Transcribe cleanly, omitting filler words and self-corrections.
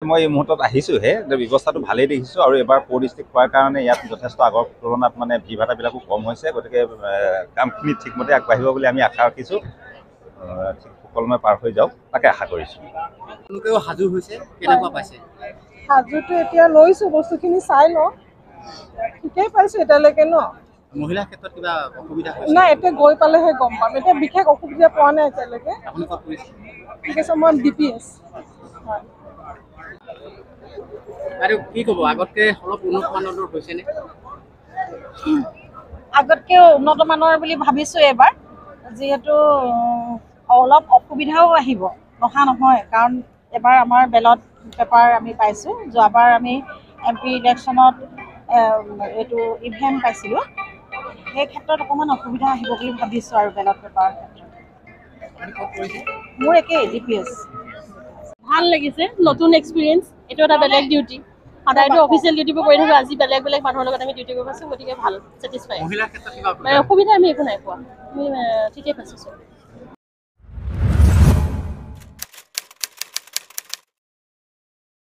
মই এই মুহূৰ্তত আহিছোঁহে, ব্যৱস্থাটো ভালেই দেখিছোঁ আৰু এবাৰ ডিষ্ট্ৰিক্ট হোৱাৰ কাৰণে ইয়াত যথেষ্ট আগৰ তুলনাত মানে ভিৰ ভাটাবিলাকো কম হৈছে, গতিকে কামখিনি ঠিকমতে আগবাঢ়িব বুলি আমি আশা ৰাখিছোঁ। সুকলমে পাৰ হৈ যাওক তাকে আশা কৰিছোঁ। তেওঁলোকেও সাজু হৈছে, কেনেকুৱা পাইছে? সাজুটো এতিয়া লৈছোঁ, বস্তুখিনি চাই লওঁ, ঠিকেই পাইছোঁ এতিয়ালৈকে ন। মহিলাৰ ক্ষেত্ৰত কিবা অসুবিধা হৈছে? নাই, এতিয়া গৈ পালেহে গম পাম। এতিয়া বিশেষ অসুবিধা পোৱা নাই এতিয়ালৈকে। আপুনি ক'ত কৰিছে? ঠিক আছে, মই DPS। হয়। আৰু কি ক'ব, আগতকৈ অলপ উন্নত মানদণ্ডৰ হৈছেনে? আগতকৈ উন্নত মানৰ বুলি ভাবিছোঁ এইবাৰ, যিহেতু অলপ অসুবিধাও আহিব, নহা নহয়, কাৰণ এবাৰ আমাৰ বেলট পেপাৰ আমি পাইছোঁ। যোৱাবাৰ আমি MP ইলেকশ্যনত এইটো EVM পাইছিলোঁ, সেই ক্ষেত্ৰত অকণমান অসুবিধা আহিব বুলি ভাবিছোঁ আৰু বেলট পেপাৰৰ ক্ষেত্ৰত। মোৰ একেই DPS। ভাল লাগিছে, নতুন এক্সপিৰিয়েঞ্চ, এইটো এটা বেলেগ ডিউটি। সদায়তো অফিচিয়েল ডিউটিবোৰ কৰি থাকোঁ, আজি বেলেগ বেলেগ মানুহৰ লগত আমি ডিউটি কৰি পাইছোঁ, গতিকে ভাল, ছেটিছফাই। মহিলাৰ ক্ষেত্ৰত কিবা অসুবিধা আমি একো নাই পোৱা, আমি ঠিকেই পাইছোঁ।